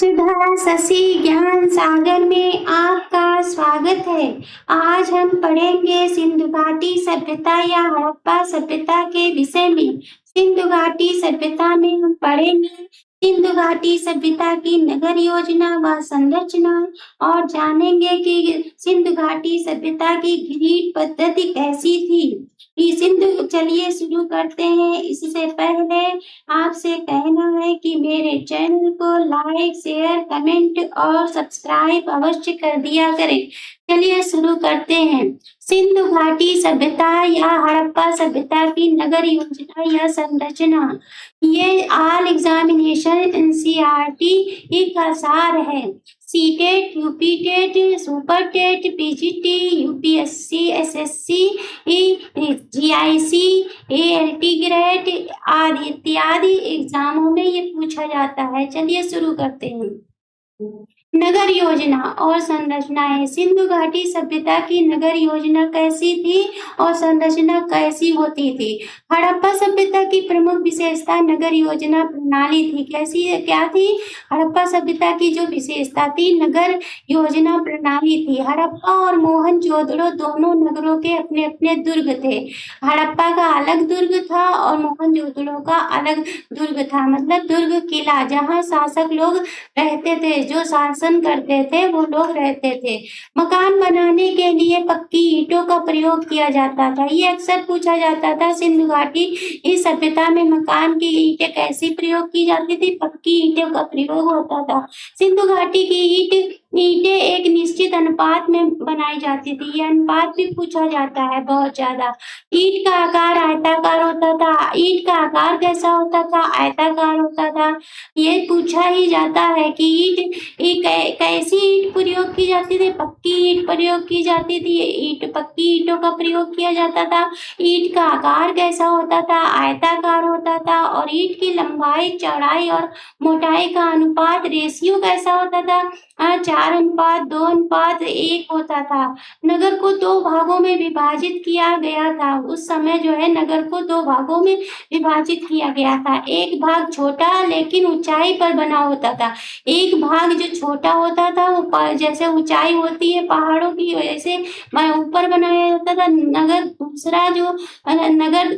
सुधा शशि ज्ञान सागर में आपका स्वागत है। आज हम पढ़ेंगे सिंधु घाटी सभ्यता या हड़प्पा सभ्यता के विषय में। सिंधु घाटी सभ्यता में हम पढ़ेंगे सिंधु घाटी सभ्यता की नगर योजना व संरचना और जानेंगे कि सिंधु घाटी सभ्यता की ग्रिड पद्धति कैसी थी। चलिए शुरू करते हैं। इससे पहले आपसे कहना है कि मेरे चैनल को लाइक शेयर कमेंट और सब्सक्राइब अवश्य कर दिया करें। चलिए शुरू करते हैं। सिंधु घाटी सभ्यता या हड़प्पा सभ्यता की नगर योजना या संरचना, ये ऑल एग्जामिनेशन एनसीईआरटी का सार है। CTET, UP TET, super TET, PGT, UPSC, SSC, GIC, LT grade आदि इत्यादि एग्जामों में ये पूछा जाता है। चलिए शुरू करते हैं। नगर योजना और संरचनाएं। सिंधु घाटी सभ्यता की नगर योजना कैसी थी और संरचना कैसी होती थी। हड़प्पा सभ्यता की प्रमुख विशेषता नगर योजना प्रणाली थी। क्या थी? हड़प्पा सभ्यता की जो विशेषता थी नगर योजना प्रणाली थी। हड़प्पा और मोहनजोदड़ो दोनों नगरों के अपने अपने दुर्ग थे। हड़प्पा का अलग दुर्ग था और मोहनजोदड़ो का अलग दुर्ग था। मतलब दुर्ग किला जहाँ शासक लोग रहते थे, जो शासन करते थे वो लोग रहते थे। मकान बनाने के लिए पक्की ईंटों का प्रयोग किया जाता था। ये अक्सर पूछा जाता था सिंधु घाटी इस सभ्यता में मकान की ईंटें कैसी प्रयोग की जाती थी। पक्की ईंटों का प्रयोग होता था। सिंधु घाटी की ईंटें एक निश्चित अनुपात में बनाई जाती थी। यह अनुपात भी पूछा जाता है बहुत ज्यादा। ईंट का आकार आयताकार होता था। ईंट का आकार कैसा होता था? आयताकार होता था। ये पूछा ही जाता है कि कैसी ईंट प्रयोग की जाती थी। पक्की ईंट प्रयोग की जाती थी। पक्की ईंटों का प्रयोग किया जाता था। ईंट का आकार कैसा होता था? आयताकार होता था। और ईंट की लंबाई, चौड़ाई और मोटाई का अनुपात रेशियो कैसा होता था? 4:2:1 होता था। नगर को दो भागों में विभाजित किया गया था। उस समय जो है नगर को दो भागों में विभाजित किया गया था। एक भाग छोटा लेकिन ऊंचाई पर बना होता था। एक भाग जो छोटा होता था वो जैसे ऊंचाई होती है पहाड़ों की वैसे ऊपर बनाया जाता था। नगर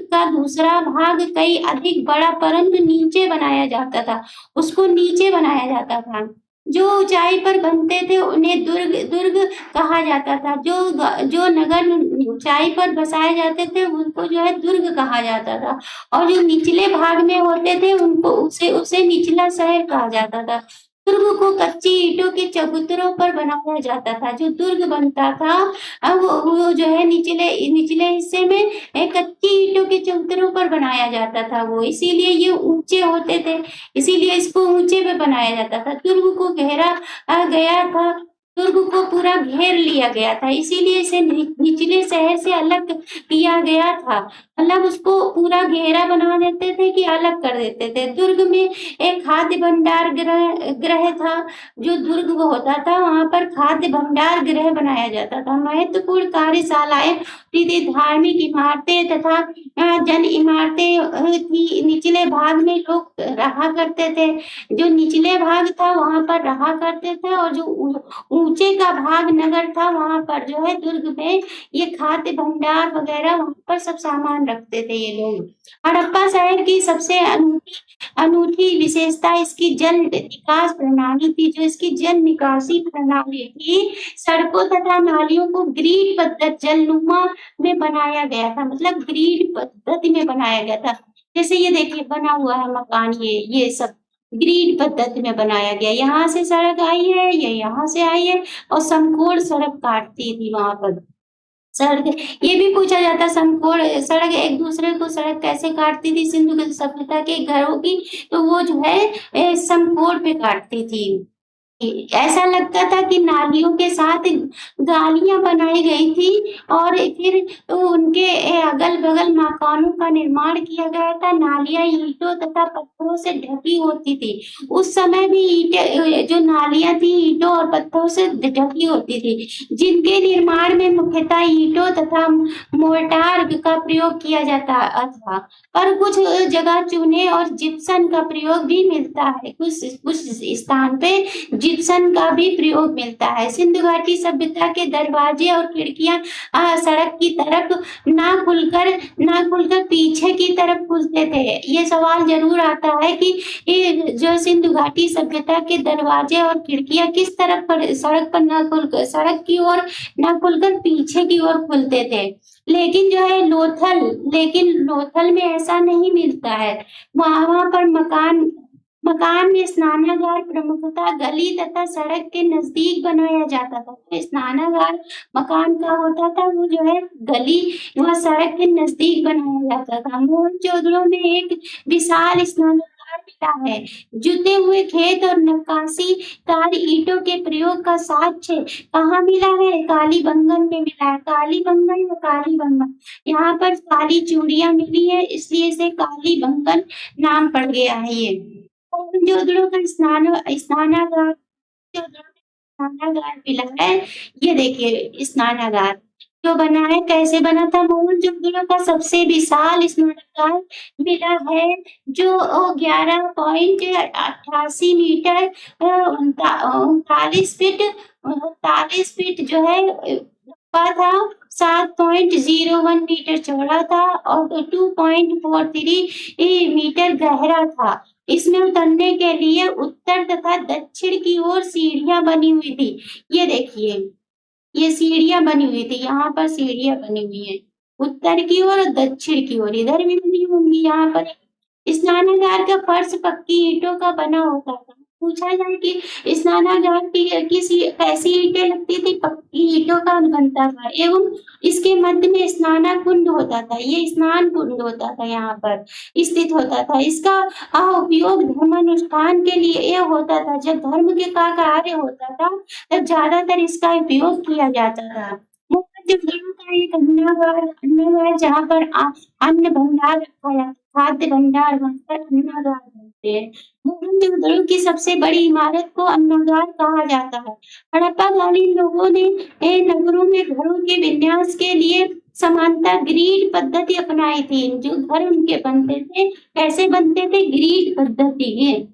का दूसरा भाग कई अधिक बड़ा परंतु नीचे बनाया जाता था। उसको नीचे बनाया जाता था। जो ऊंचाई पर बनते थे उन्हें दुर्ग कहा जाता था। जो नगर ऊंचाई पर बसाए जाते थे उनको जो है दुर्ग कहा जाता था। और जो निचले भाग में होते थे उनको उसे निचला शहर कहा जाता था। दुर्ग को कच्ची ईंटों के चबूतरों पर बनाया जाता था। जो दुर्ग बनता था अब वो जो है निचले हिस्से में कच्ची ईंटों के चबूतरों पर बनाया जाता था। वो इसीलिए ये ऊंचे होते थे, इसीलिए इसको ऊंचे पे बनाया जाता था। दुर्ग को घेरा गया था। दुर्ग को पूरा घेर लिया गया था, इसीलिए इसे निचले शहर से अलग किया गया था। मतलब उसको पूरा घेरा बना देते थे कि अलग कर देते थे। दुर्ग में एक खाद्य भंडार ग्रह था। जो दुर्ग होता था वहां पर खाद्य भंडार गृह बनाया जाता था। महत्वपूर्ण कार्यशालाएं थी, धार्मिक इमारतें तथा जन इमारतें थी। निचले भाग में लोग रहा करते थे। जो निचले भाग था वहां पर रहा करते थे और जो ऊंचे का भाग नगर था वहां पर जो है दुर्ग में ये खाद्य भंडार वगैरह वहां पर सब सामान रखते थे ये लोग। हड़प्पा शहर की सबसे अनूठी विशेषता इसकी जल निकास प्रणाली थी। जो इसकी जल निकासी प्रणाली थी, सड़कों तथा नालियों को ग्रिड पद्धति जलनुमा में बनाया गया था। मतलब ग्रिड पद्धति में बनाया गया था। जैसे ये देखिए बना हुआ है मकान, ये सब ग्रिड पद्धति में बनाया गया। यहाँ से सड़क आई है, ये यहाँ से आई है और समकोण सड़क काटती थी वहां पर। सड़क ये भी पूछा जाता, समकोण सड़क एक दूसरे को सड़क कैसे काटती थी सिंधु सभ्यता के घरों की, तो वो जो है समकोण पे काटती थी। ऐसा लगता था कि नालियों के साथ गालियाँ बनाई गई थी और फिर तो उनके अगल-बगल मकानों का निर्माण किया गया था। नालियाँ ईंटों तथा पत्थरों से ढकी होती थी। उस समय भी जो नालियाँ थी ईंटों और पत्थरों से ढकी होती थी, जिनके निर्माण में मुख्यतः ईंटों तथा मोर्टार का प्रयोग किया जाता था। पर कुछ जगह चूने और जिप्सम का प्रयोग भी मिलता है। कुछ कुछ स्थान पे जिप्सम का भी प्रयोग मिलता है। सिंधु घाटी सभ्यता के दरवाजे और खिड़कियां सड़क की तरफ ना खुलकर पीछे की तरफ खुलते थे। ये सवाल जरूर आता है कि ये जो सिंधु घाटी सभ्यता के दरवाजे और खिड़कियां किस तरफ पर सड़क पर ना खुलकर सड़क की ओर ना खुलकर पीछे की ओर खुलते थे। लेकिन लोथल में ऐसा नहीं मिलता है। वहां पर मकान में स्नानागार प्रमुखतः गली तथा सड़क के नजदीक बनाया जाता था। तो स्नानागार मकान का होता था वो जो है गली व सड़क के नजदीक बनाया जाता था। मोहनजोदड़ो में एक विशाल स्नानागार मिला है। जुते हुए खेत और नक्काशी कार ईंटों के प्रयोग का साक्ष्य कहाँ मिला है? कालीबंगन में मिला है। कालीबंगन या कालीबंगन, यहाँ पर काली चूड़ियां मिली है इसलिए इसे कालीबंगन नाम पड़ गया है ये। मोहनजोदड़ो का स्नानागार स्नानागार मिला है। ये देखिए स्नानागार जो बना है कैसे बना था। मोहनजोदड़ो का सबसे विशाल स्नानागार मिला है जो 11.88 मीटर 39 फीट जो है लंबा था। 7.01 मीटर चौड़ा था और 2.43 मीटर गहरा था। इसमें उतरने के लिए उत्तर तथा दक्षिण की ओर सीढ़ियां बनी हुई थी। ये देखिए ये सीढ़ियां बनी हुई थी, यहाँ पर सीढ़ियां बनी हुई है उत्तर की ओर और दक्षिण की ओर, इधर भी बनी होंगी यहाँ पर। स्नानागार का फर्श पक्की ईंटों का बना होता था। पूछा जाए कि स्नानागार की किसी कैसी ईंटें लगती थी? पक्की ईंटों का बनता था एवं इसके मध्य में स्नाना कुंड होता था। ये स्नान कुंड होता था, यहाँ पर स्थित होता था। इसका उपयोग धर्मानुष्ठान के लिए यह होता था। जब धर्म के का कार्य होता था तब ज्यादातर इसका उपयोग किया जाता था। मोहनजोदड़ो का एक अन्नागार जहाँ पर अन्न भंडार रखा जाता, खाद्य भंडार बनकर अन्नागार बनते हैं। मोहनजोदड़ो की सबसे बड़ी इमारत को अन्नागार कहा जाता है। हड़प्पाकालीन लोगों ने नगरों में घरों के विन्यास के लिए समानता ग्रिड पद्धति अपनाई थी। जो घर उनके बनते थे कैसे बनते थे? ग्रिड पद्धति में।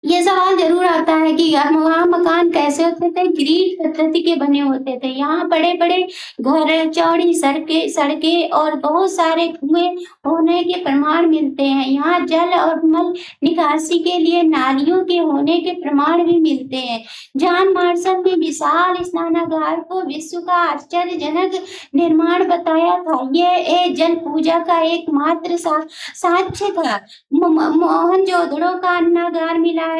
ये सवाल जरूर आता है कि वहाँ मकान कैसे होते थे? ग्रिड पद्धति के बने होते थे। यहाँ बड़े-बड़े घर, चौड़ी सड़कें और बहुत सारे कुएं होने के प्रमाण मिलते हैं। यहाँ जल और मल निकासी के लिए नालियों के होने के प्रमाण भी मिलते हैं। जॉन मार्शल ने विशाल स्नानागार को विश्व का आश्चर्यजनक निर्माण बताया था। ये जल पूजा का एकमात्र साक्ष्य था। मोहनजोदड़ो का अन्नागार मिला है।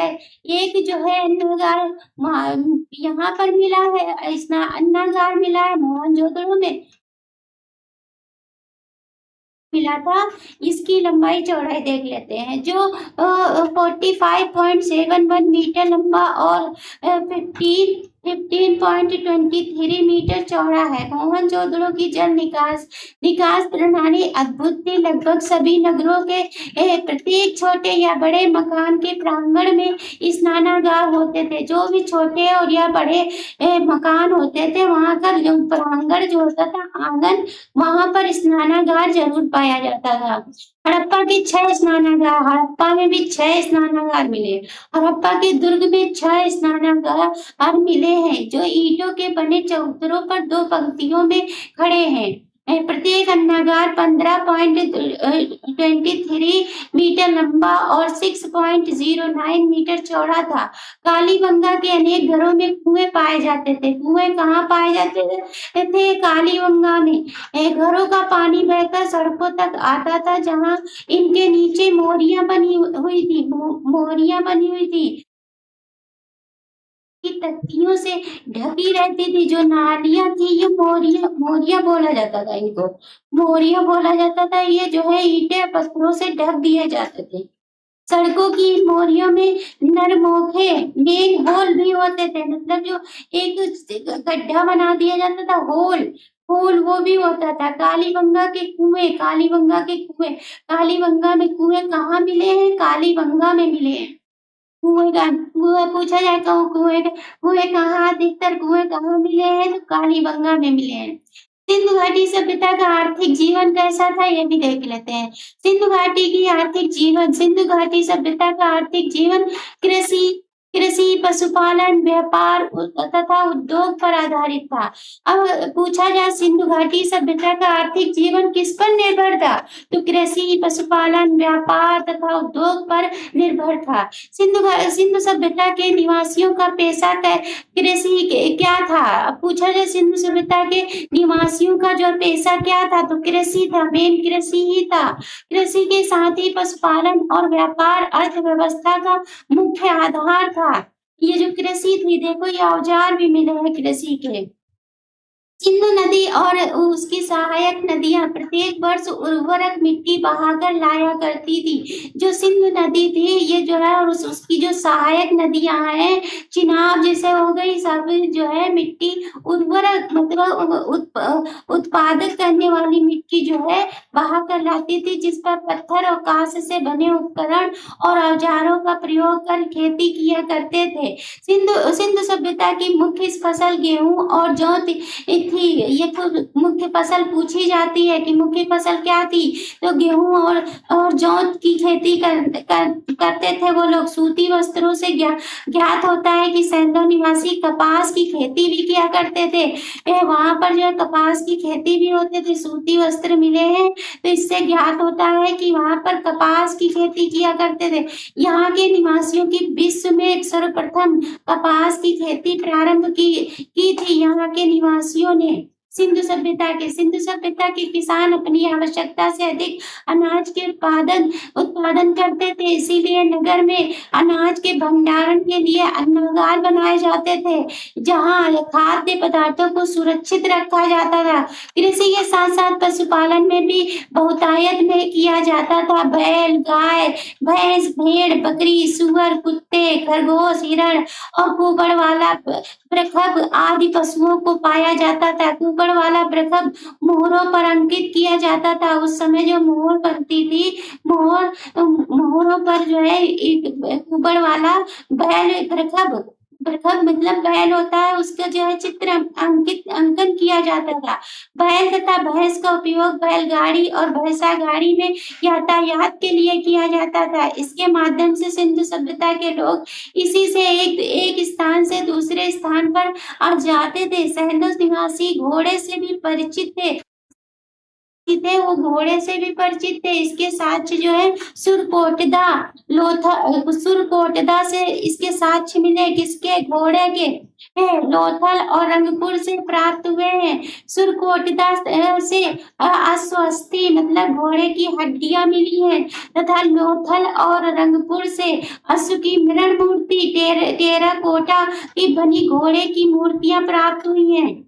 एक जो है यहाँ पर मिला है अन्नागार मिला है मोहनजोदड़ो में मिला था। इसकी लंबाई चौड़ाई देख लेते हैं जो 45.71 मीटर लंबा और 15.23 मीटर चौड़ा है। मोहनजोदड़ो की जल निकास प्रणाली अद्भुत थी। लगभग सभी नगरों के प्रत्येक छोटे या बड़े मकान के प्रांगण में स्नानागार होते थे। जो भी छोटे और या बड़े मकान होते थे वहां का जो प्रांगण जो होता था आंगन, वहां पर स्नानागार जरूर पाया जाता था। हड़प्पा में भी 6 स्नानागार मिले। हड़प्पा के दुर्ग में 6 स्नानागार मिले हैं जो ईंटों के बने चबूतरों पर 2 पंक्तियों में खड़े हैं। प्रत्येक अन्नागार 15.23 मीटर लंबा और 6.09 मीटर चौड़ा था। कालीबंगा के अनेक घरों में कुएं पाए जाते थे। कुएं कहाँ पाए जाते थे? कालीबंगा में। घरों का पानी बहकर सड़कों तक आता था जहाँ इनके नीचे मोरियां बनी हुई थी। मोरियां बनी हुई थी की तख्तियों से ढकी रहती थी। जो नालियां थी ये मोरिया बोला जाता था इनको। मोरिया बोला जाता था। ये जो है ईंटें पत्थरों से ढक दिए जाते थे। सड़कों की मोरियों में नरमोखे मेन होल भी होते थे, मतलब जो एक गड्ढा बना दिया जाता था, होल होल वो भी होता था। कालीबंगा के कुएं, कालीबंगा के कुएं, कालीबंगा में कुएं कहाँ मिले हैं? कालीबंगा में मिले हैं। कुएं का कुएं पूछा जाए कुएं कुएं कहाँ, अधिकतर कुएं कहाँ मिले हैं? तो कालीबंगा में मिले हैं। सिंधु घाटी सभ्यता का आर्थिक जीवन कैसा था, ये भी देख लेते हैं। सिंधु घाटी की आर्थिक जीवन, सिंधु घाटी सभ्यता का आर्थिक जीवन कृषि कृषि, पशुपालन, व्यापार तथा उद्योग पर आधारित था। अब पूछा जाए सिंधु घाटी सभ्यता का आर्थिक जीवन किस पर निर्भर था? तो कृषि, पशुपालन, व्यापार तथा उद्योग पर निर्भर था। सिंधु सभ्यता के निवासियों का पेशा कृषि क्या था? अब पूछा जाए सिंधु सभ्यता के निवासियों का जो पेशा क्या था? तो कृषि था, मेन कृषि ही था। कृषि के साथ ही पशुपालन और व्यापार अर्थव्यवस्था का मुख्य आधार था। ये जो कृषि थी, देखो ये औजार भी मिले हैं कृषि के। सिंधु नदी और उसकी सहायक नदियां प्रत्येक वर्ष उर्वरक मिट्टी बहाकर लाया करती थी। जो सिंधु नदी थी ये जो है, और उसकी जो सहायक नदियां हैं, चिनाब जैसे हो गई, सब जो है मिट्टी उर्वरक मतलब उत्पादक करने वाली मिट्टी जो है बहा कर लाती थी, जिस पर पत्थर और कांस से बने उपकरण और औजारों का प्रयोग कर खेती किया करते थे। सिंधु सभ्यता की मुख्य फसल गेहूं और जौ थी। ये मुख्य फसल पूछी जाती है कि मुख्य फसल क्या थी? तो गेहूं और जौ की खेती करते थे वो लोग। सूती वस्त्रों से ज्ञात होता है कि सैंधव निवासी कपास की खेती भी किया करते थे। वहां पर जो है कपास की खेती भी होते थे, सूती वस्त्र मिले हैं, तो इससे ज्ञात होता है कि वहां पर कपास की खेती किया करते थे। यहाँ के निवासियों की विश्व में सर्वप्रथम कपास की खेती प्रारंभ की थी यहाँ के निवासियों ने। सिंधु सभ्यता के किसान अपनी आवश्यकता से अधिक अनाज के उत्पादन करते थे, इसीलिए नगर में अनाज के भंडारण के लिए अन्नागार बनाए जाते थे, जहां खाद्य पदार्थों को सुरक्षित रखा जाता था। कृषि के साथ साथ पशुपालन में भी बहुतायत में किया जाता था। बैल, गाय, भैंस, भेड़, बकरी, सुअर, कुत्ते, खरगोश, हिरण और कुबड़ वाला प्रखब आदि पशुओं को पाया जाता था। कुबड़ वाला प्रखब मोहरों पर अंकित किया जाता था। उस समय जो मोहर बनती थी, मोहरों पर जो है एक कुबड़ वाला बैल, प्रखब प्रखब मतलब बैल होता है, उसका जो है चित्र अंकन किया जाता था। बैल तथा भैंस का उपयोग बैलगाड़ी और भैंसा गाड़ी में यातायात के लिए किया जाता था। इसके माध्यम से सिंधु सभ्यता के लोग इसी से एक स्थान से दूसरे स्थान पर आ जाते थे। सैंधव निवासी घोड़े से भी परिचित थे, वो घोड़े से भी परिचित थे। इसके साक्ष्य जो है सुरकोटदा से इसके साक्ष्य मिले, किसके? घोड़े के लोथल और रंगपुर से प्राप्त हुए हैं। सुरकोटदा से अश्वस्थि मतलब घोड़े की हड्डियां मिली हैं, तथा लोथल और रंगपुर से अश्व की मृण मूर्ति, टेराकोटा की बनी घोड़े की मूर्तियां प्राप्त हुई हैं।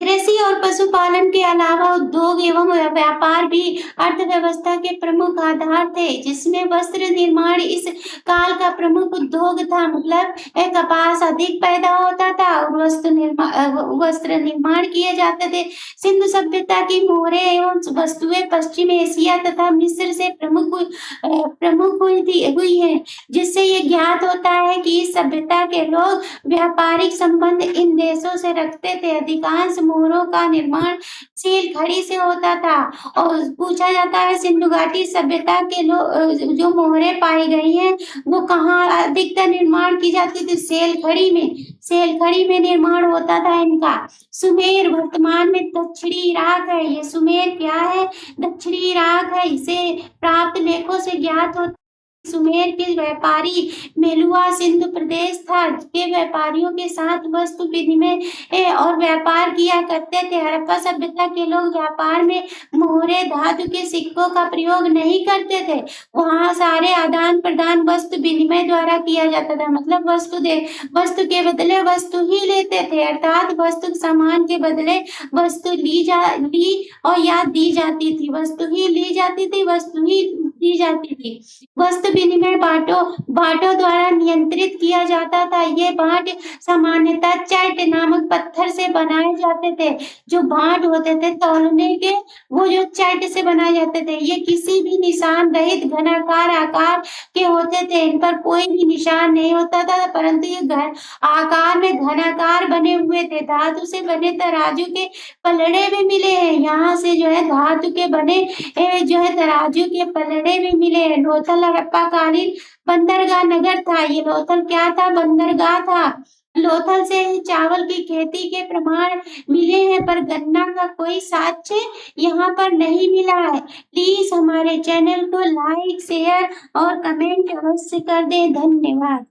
कृषि और पशुपालन के अलावा उद्योग एवं व्यापार भी अर्थव्यवस्था के प्रमुख आधार थे, जिसमें वस्त्र निर्माण इस काल का प्रमुख उद्योग था। मतलब कपास अधिक पैदा होता था और वस्त्र निर्माण किए जाते थे। सिंधु सभ्यता की मोहरें एवं वस्तुएं पश्चिम एशिया तथा मिस्र से प्रमुख हुई है, जिससे ये ज्ञात होता है कि इस सभ्यता के लोग व्यापारिक संबंध इन देशों से रखते थे। अधिकांश मोहरों का निर्माण सील खड़ी से होता था। और पूछा जाता है सिंधु घाटी सभ्यता के लोग जो मोहरें पाई गई हैं वो कहाँ अधिकतर निर्माण की जाती थी? सेल खड़ी में निर्माण होता था इनका। सुमेर वर्तमान में दक्षिणी इराक है। ये सुमेर क्या है? दक्षिणी इराक है। इसे प्राप्त लेखों से ज्ञात होता सुमेर के व्यापारी मेलुआ सिंधु प्रदेश था, के व्यापारियों के साथ वस्तु विनिमय और व्यापार किया करते थे। हड़प्पा सभ्यता के लोग व्यापार में मोहरे धातु के सिक्कों का प्रयोग नहीं करते थे। वहाँ सारे आदान प्रदान वस्तु विनिमय द्वारा किया जाता था। मतलब वस्तु के बदले वस्तु ही लेते थे, अर्थात वस्तु सामान के बदले वस्तु ली और या दी जाती थी। वस्तु ही ली जाती थी, वस्तु ही दी जाती थी। वस्तु विनिमय बाँटों द्वारा नियंत्रित किया जाता था। ये बाँट सामान्यतः चट नामक पत्थर से बनाए जाते थे। जो बाँट होते थे तौलने के, वो जो चट से बनाए जाते थे। ये किसी भी निशान रहित घनाकार आकार के होते थे। इन पर कोई भी निशान नहीं होता था, परंतु ये घन आकार में घनाकार बने हुए थे। धातु से बने तराजू के पलड़े भी मिले हैं। यहाँ से जो है धातु के बने जो है तराजू के पलड़े भी मिले हैं। लोथल हड़प्पा कालीन बंदरगाह नगर था। ये लोथल क्या था? बंदरगाह था। लोथल से चावल की खेती के प्रमाण मिले हैं, पर गन्ना का कोई साक्ष्य यहाँ पर नहीं मिला है। प्लीज हमारे चैनल को लाइक, शेयर और कमेंट अवश्य कर दें। धन्यवाद।